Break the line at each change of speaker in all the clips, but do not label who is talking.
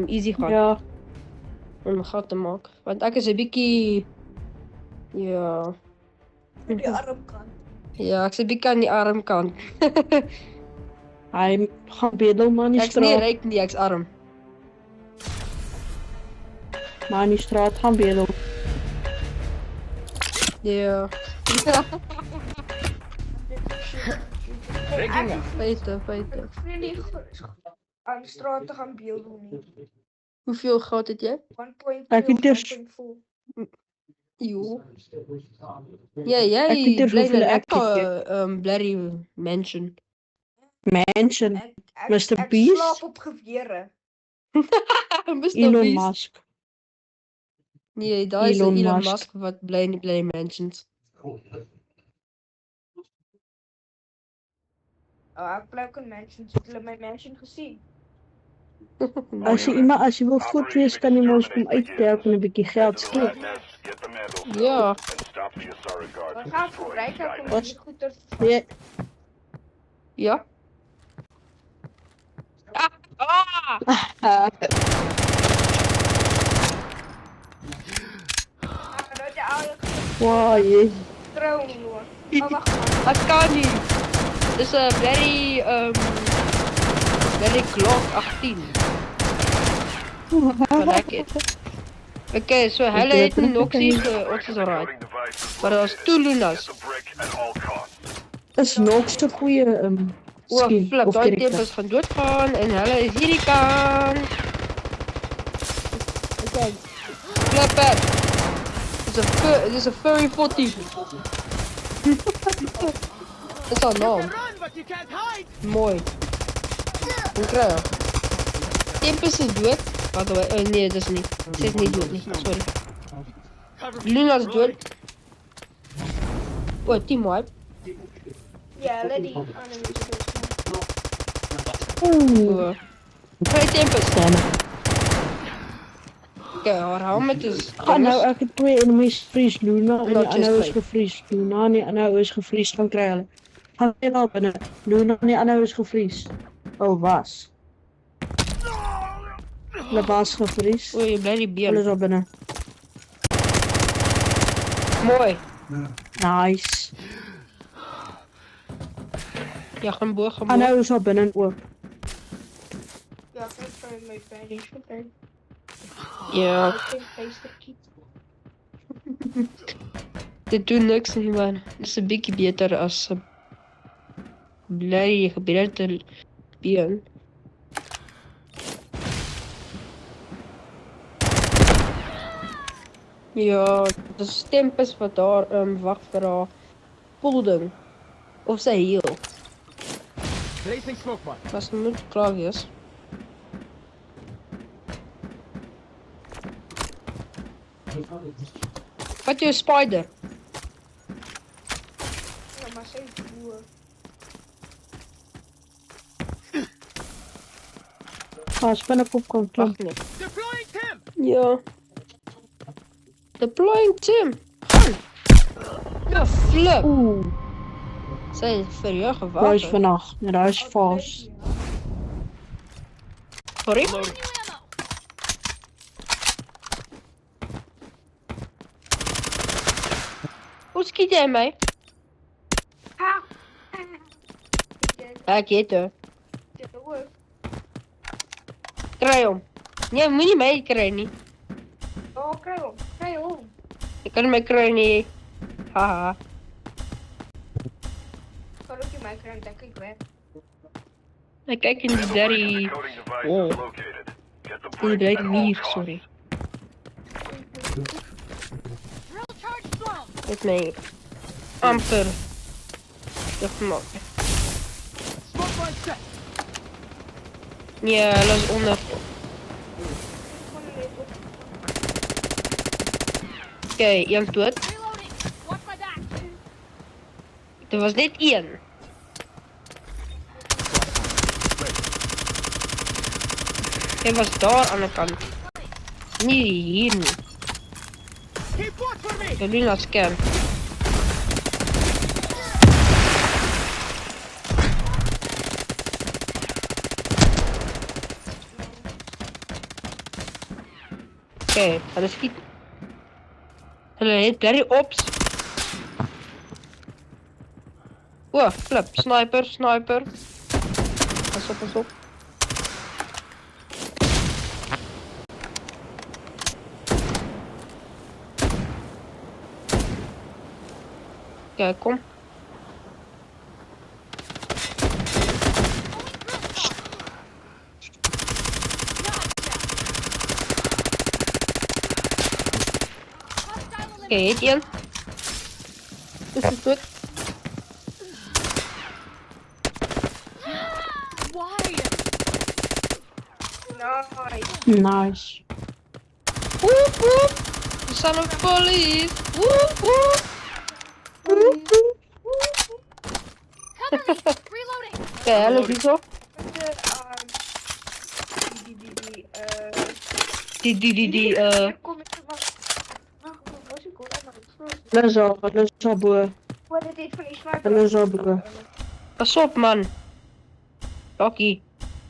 easy gaan
Ja,
om gat te maak. Want ek is 'n bietjie ja,
Met die armkant.
ja, ek's 'n bietjie aan die arm kant.
hy gaan bedel maar in die
Ek's nie
straat.
ryk nie, ek's arm.
Maar in die straat gaan bedel.
Ja,
Ek
feite.
ek vind nie aan straat te gaan beeld nie.
Hoeveel geld het jy?
1.2
Ek het
of
eers-
1.4.
Jo. Ja,
Ek weet
jy
eers
bly in 'n
hoeveel ek
lekker blerry mansion.
Mansion. Mr.
Ek
Beast?
slaap op gewere.
Mr.
Elon
Beast.
Musk.
Nee, daar is 'n
Elon
Elon
Musk.
Musk wat bly in die blerry mansions.
Oh, ek bly ook in mansions. Het hulle my mansion gesien?
As jy wil goed wees, kan jy mos kom uitdelk en 'n bietjie geld skep.
Ja,
Wat gaan gebruik ek om
Wat?
die goeder te
Nee,
ja. Ah!
nou die oude
wow, jy.
trou hoor. Oh, wag maar.
Ek kan nie. Dis 'n very Glock 18. Wat ek het. Okay, so hulle het nie noksie ons is alright. Maar daar's twee Lunas.
Is nog so goeie
O,
skin
flip,
of
daai
karakter.
tempos gaan doodgaan en hulle is hierdie kant. Okay. Flip it. Dis 'n furry 40. Dis al naam. Mooi. Hoe kry jy? Tempos is dood. Wat nee, dis nie. Sy is nie dood nie. Sorry. Luna is dood. O, team wipe.
Ja, hulle die ander mense dood.
Oeh,
Twee tempos.
dan.
Okay, haar helmet is...
Nou ek het twee enemies freeze Luna en die
Not just
ander is
fight.
gevries Luna en die ander is gevries van kry hulle. Gaan jy daar binne. Luna en die ander is gevries. Oh, was. Hulle was gevries.
O, jy bly die
Hulle
been.
is daar binne.
Mooi.
Nice.
Ja, gaan bo, gaan bo.
Ander is daar binne ook.
Ja, ek kry my baddies gekry.
Ja,
Ek het feestertjie.
dit doen niks nie, man. Dis 'n bietjie beter as 'n bly gebreide been. Ja, dis tempos wat daar wag vir haar pulding. Of sy heel.
Placing smoke bomb.
Was moet klaar wees. Wat jou spider?
Ja, maar sy is boer.
Gaan spinnekop kom klim.
Wag net.
Deploying Tim.
Ja. Deploying Tim. Gaan. Ja, flip.
Oeh,
Sy is vir jou
daar is
gewaar.
vannacht. Ja, daar is vast.
Sorry? Hoe skiet jy my?
Ha!
Ek het haar.
Dit ook.
Kry hom. Nee, moenie my kry nie.
Oh, kry hom. Kry hom.
Jy kan my kry nie. Haha.
Kan ook nie my kry, want ek kyk weg.
Ek kyk in die daddy. Oh. Die daddy hier, sorry. Met my amper gemaak.
Smoke bomb set.
Nee, hulle is onder.
Gewoon net op.
Okay, een dood. Er was net een. Hy was daar aan die kant. Nee, hier nie.
Keep watch for me.
Ek doen dat scan. Okay, hulle skiet. Hulle het blerry ops. O, flip, sniper. Pas op. Okay, kom. Okay, het een. Dis is goed.
Nice.
Nice.
Woep woep. The son of police. Woep woep. Woep woep.
Reloading.
Okay, hulle is hier zo. Die.
Kom ik er wacht, was ik al aan het
Hulle is al boer.
Wat is dit van die sniper?
Hulle is al boer.
Pas op, man. Jokkie.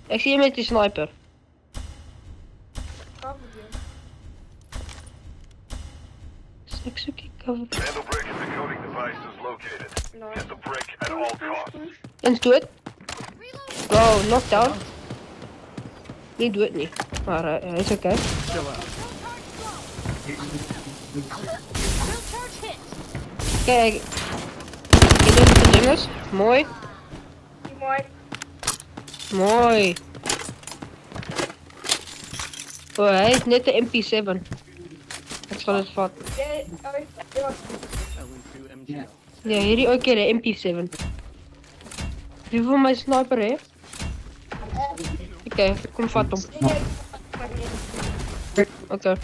Ik zie je met die sniper. Ik zoek je cover.
Vandal brick and decoding device is located. Get the brick at all costs.
Eens doe het. Wow, knockdown. Die doet het niet. Maar hij is oké.
Chill out.
Real charge hit.
Kijk. Je doet de dinges. Mooi. Mooi. Oh, hij heeft net de MP7. Ik zal het vat. Ja, hierdie ook keer de MP7. Wie wil my sniper hè? Oké, kom vat hom. Oké.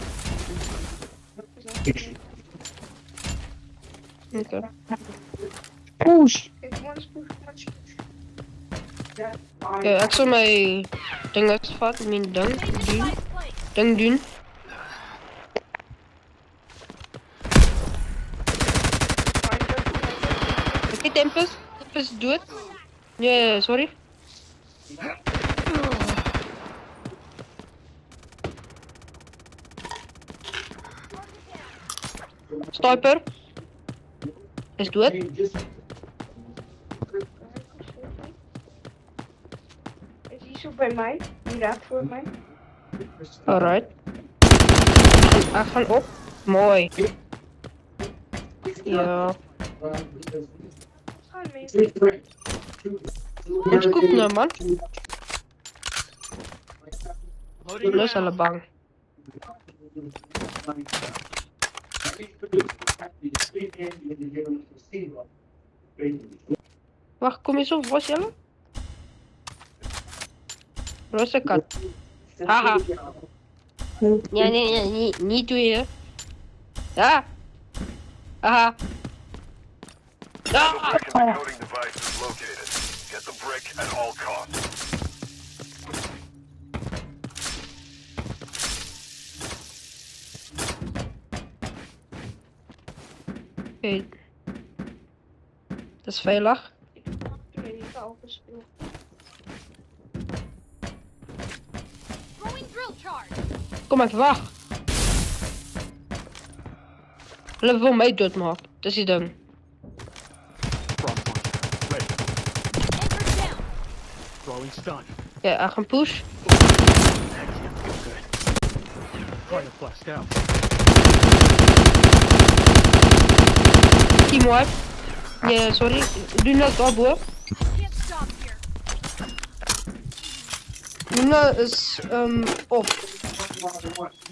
Oké.
Push.
Oké, ek sal my dinges vat, ding doen. Ding doen. Oké, Tempest dood. Ja, sorry. Sniper. Is dood.
Is hij zo bij mij? Die raakt voor mij.
Alright. Ek gaan op. Mooi. Ja.
Gaan mee.
Ons koop nou man.
Loading
Hulle is hulle bang. Wag, kom eens op, was julle? Roze kat. Haha. Ja, nee, niet doe je. Ja. Haha.
Vandal
Ja.
brick and decoding device is located. Get the brick at all costs.
Oké. Dat is veilig.
Toen heb ik al gespeeld.
Throwing drill charge.
Kom ek wacht. Hulle wil my doodmaak. Dis die ding.
front line. Ready.
Enter down.
Throwing stun.
Ja, ek gaan push.
Excellent. Good. Target flashed out.
Team wipe. Ja, sorry. Luna is daar bo.
Can't stop here.
Luna is op.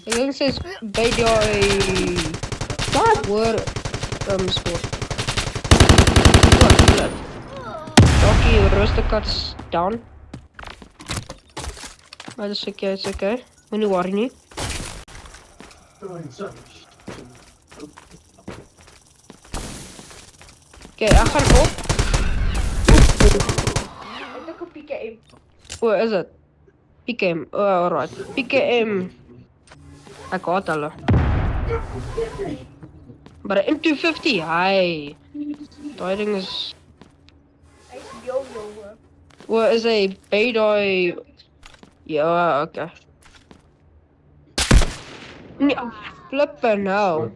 Ek dink sy is by die wat hoor sport. Wat? Jokkie, rustig cuts down. Maar dat is oké, is oké. Moenie worry nie. Oké, ek gaan op.
En ook een pieken in.
O, is het? PKM, alright. PKM. Ek haat hulle. Maar de M250, hi. Die ding is...
Hij is yo-yo.
O, is hy by die... Ja, oké. Nee, flippen nou.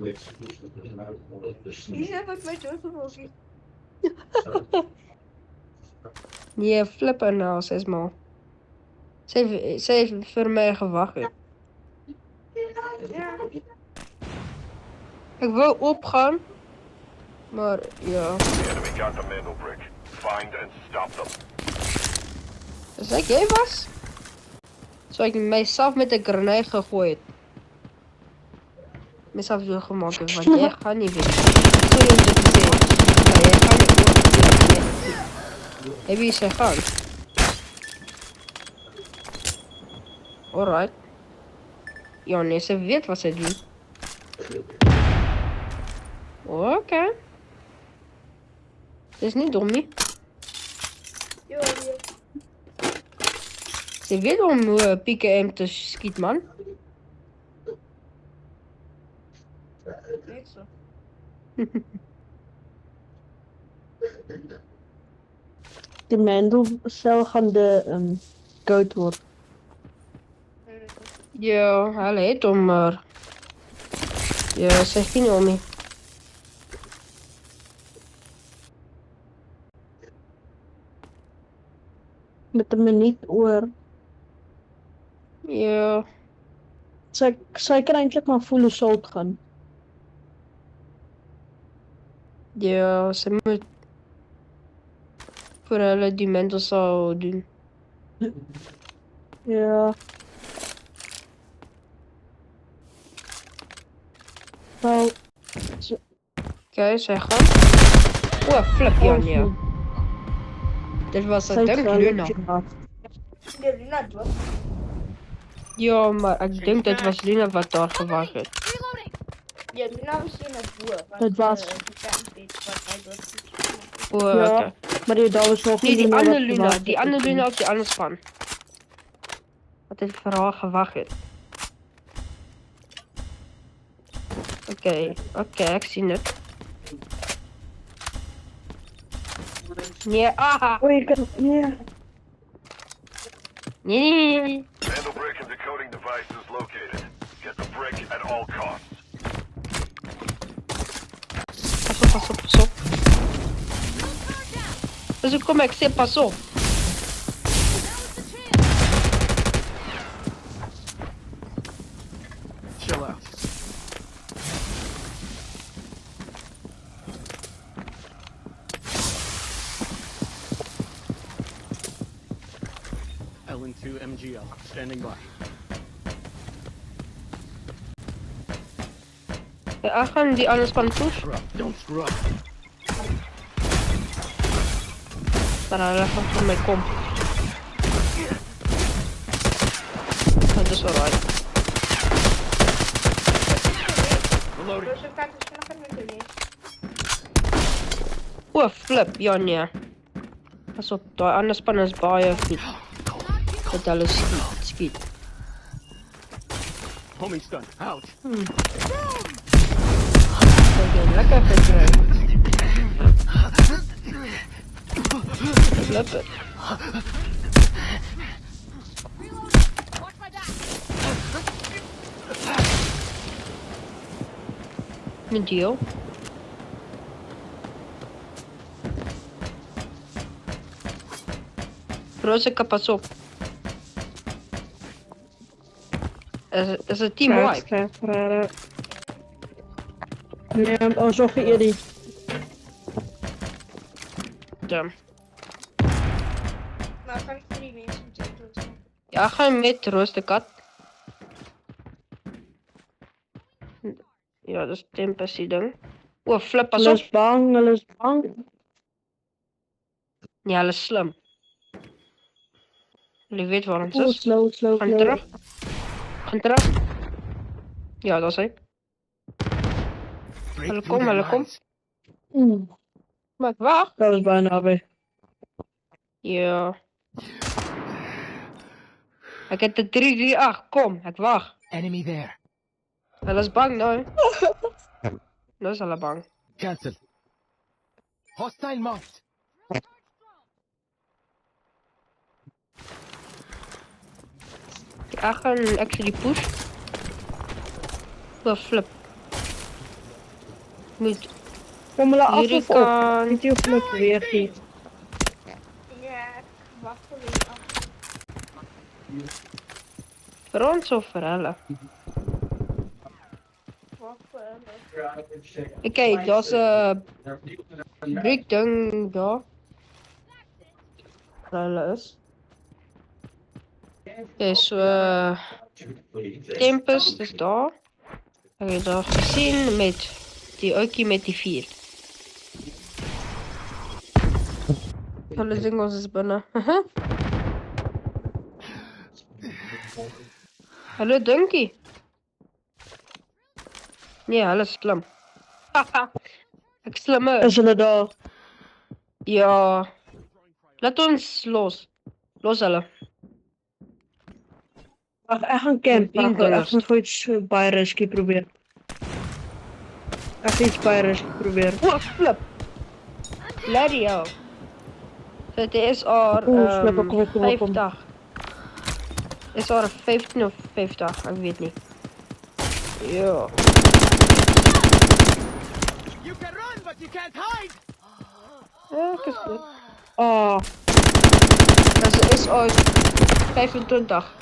Die zit met mij zo te
Nee, flippen nou, 6 maal. Ze heeft voor mij gewacht.
Ja.
Ik wil opgaan. Maar ja.
The enemy got the Mandel brick. Find and stop them.
Als ik jij was, zou ik mijzelf met de grenade gegooid. Mezelf zo gemaakt hebben, want jij gaat niet winnen. Sorry om dit te zeggen. Maar jij gaat niet winnen. Heb je ze gaan? Alright. Ja, nee, ze weet wat ze doet. Oké. Het is niet dom, niet?
Ja, ja.
Ze weet om pieken hem te schieten, man.
Niet zo.
De Mendelcel gaan de goat worden.
Ja, hij heet om, maar... Ja, zeg je niet om me.
Met een minuut oor.
Ja.
Zij kan eindelijk maar full assault gaan.
Ja, ze moet... Voor hulle die mental zou doen.
Ja. Nou,
Oké, zij gaan. Oh, flip, ja, ja. Dit was het, denk Luna.
Ja, Luna dood.
Ja, maar ik denk dat was Luna wat daar gewacht heeft.
Reloading.
Ja, Luna was hier naar voren.
Het was.
De vent weet wat hij doet.
Oh,
Ja.
oké.
maar die daar was nog
Nee, die
Luna
andere
wat
Luna.
gewacht
Die
heeft.
andere Luna op die andere span. Wat heeft voor haar gewacht heeft. Oké, ik zie het. Nee, aha.
Oh, je kan... Ja.
Nee.
Mandel brick and decoding device is located. Get the brick at all costs.
Pas op. Dus ik kom, ik zeg pas op.
Chill out. LN2 MGL, standing by.
Ja, gaan die andere span push.
Screw up. Don't screw up.
Maar hij gaat voor mij kom. Dat is alright.
Reloading.
Dus ik ga het nog even met jullie.
Oh, flip, ja nee. Pas op, die andere span is baie goed. Dat hulle skiet.
Homing stun. Out.
Oké, lekker gekry. Flip het.
Watch my back.
Niet deal. Roze, pas op. Is het team wipe?
Nee, oh, zo je die.
Damn.
Maar ik kan 3 mensen meteen dood.
Ja, ga met Roos de kat. Ja, dat is Tempestie ding. Oh, flip, pas
Hulle
op.
is bang, hulle is bang.
Ja, hulle is slim. Jullie weet waarom
Oh,
ze is.
slow.
Gaan terug. Gaan terug. Ja, dat is hij.
Break through
kom,
their
kom.
lines.
Maar ik wacht.
Dat is bijna bij.
Ja. Ik heb de 338, kom, ik wacht.
Enemy there.
Hulle is bang nou. Nou is hulle bang.
Cancel. Hostile marked.
Ik ga een actually push. Oh, flip. Moet
Kom hulle af
hierdie
of op?
kant.
Weet jy of hulle reageer?
Ja, ek wag vir die af.
Vir ons of vir hulle?
Wag vir hulle.
Okay, daar's 'n brick ding daar. Waar hulle is. Okay, so Tempest is daar. Ek het daar gesien met die ouetjie met die vuur. Hulle dink ons is binne. Hallo dinkie. Nee, hulle is slim. Ek slimmer.
Is hulle daar?
Ja. Laat ons los. Los hulle.
Wag, ek gaan camp.
Ding
Ek
dingers.
gaan gou iets baie risky probeer. Ek gaan iets baie risky probeer.
O, flip. Bloody hell. Dit is al
Flip, ek weet nie wat kom.
50. Is al 15 of 50, ek weet nie. Ja.
You can run, but you can't hide!
Ja, ek is goed.
Ah,
Dit is al 25.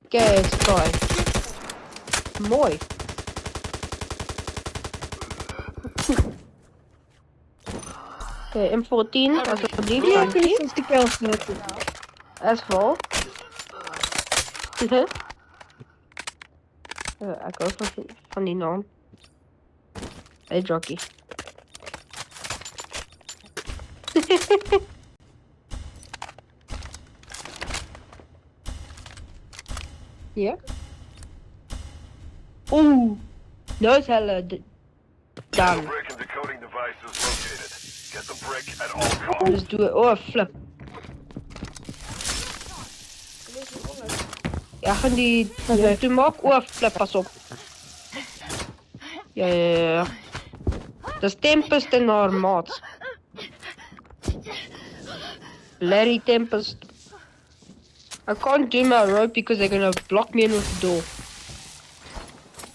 Okay, it's try. Mooi. Okay, M14, alsjeblieft.
ja,
Dankie.
ek het 50 kills gehad.
Asphalt. Ek hou van die naam. Hey jockey. Ja? Oeh. Nou is hulle
The
dan.
brick and decoding device is located. Get the brick at all costs.
Dus doe oh flip. Ja, gaan die toe maak. Oh flip, pas op. Ja. Dis Tempest en haar maats. Larry Tempest. I can't do my rope because they're gonna block me in with the door.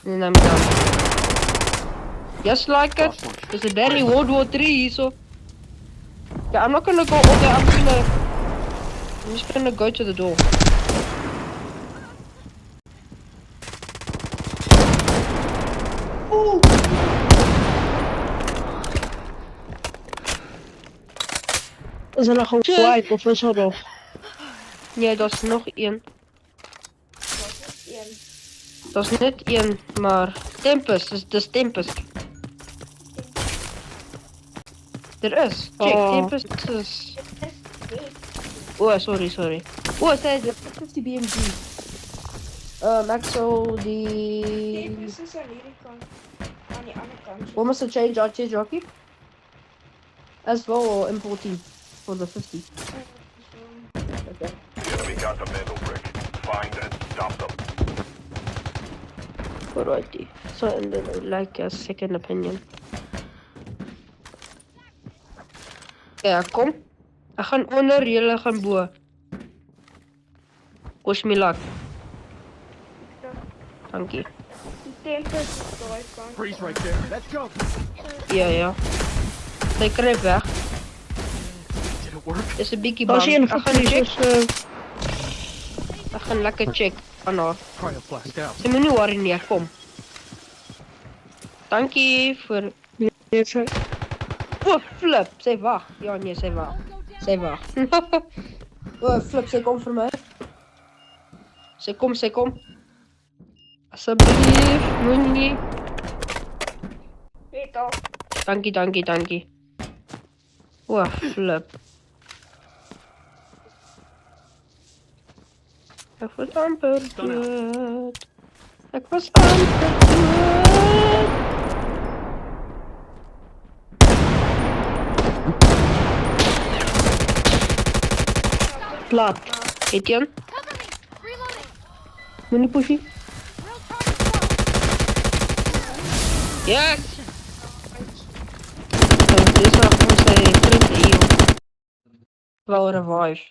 And I'm done. Just like it. There's a Barry World War 3 here, so. Yeah, I'm not gonna go over there. I'm just gonna go to the door.
Oeh. Is hulle gewipe of is hulle nog?
Nee, daar's nog een.
Een.
Daar's net een, maar Tempest, dis Tempest. Er is. Check,
Oh.
Tempest is. Oh, sorry. Oh, sy het 50 BMG. Ek sal die.
Tempest is aan hierdie kant. Aan die ander kant.
What must I change our change jockey? As well or M14 for the 50. Okay.
The enemy got the middle brick. Find and stop them.
Alrighty. So and then I like a second opinion. Ja, kom. Ek gaan onder, julle gaan bo. Wish me luck. Dankie.
Die Tempest is daai kant.
Freeze right there. Let's go!
Ja. Sy kruip weg.
Did it work?
Dis 'n bietjie bang.
Daar's een
Ek gaan
vir
check.
soos
Ek gaan lekker check aan haar.
Cryo flashed out.
Sy moenie worry nie, ek kom. Dankie vir
net so.
oh, flip. Sy wag. Ja nee, sy wag. Sy wag. Oh, flip, sy kom vir my. Sy kom. Asseblief, moenie.
Weet al.
Dankie. Oh, flip. Ek was amper dood.
Plat.
Etienne,
Cover me! Reloading!
moenie pushie.
Real target spotted!
Yes! Dis is ons sy vriend hier. Wou revive.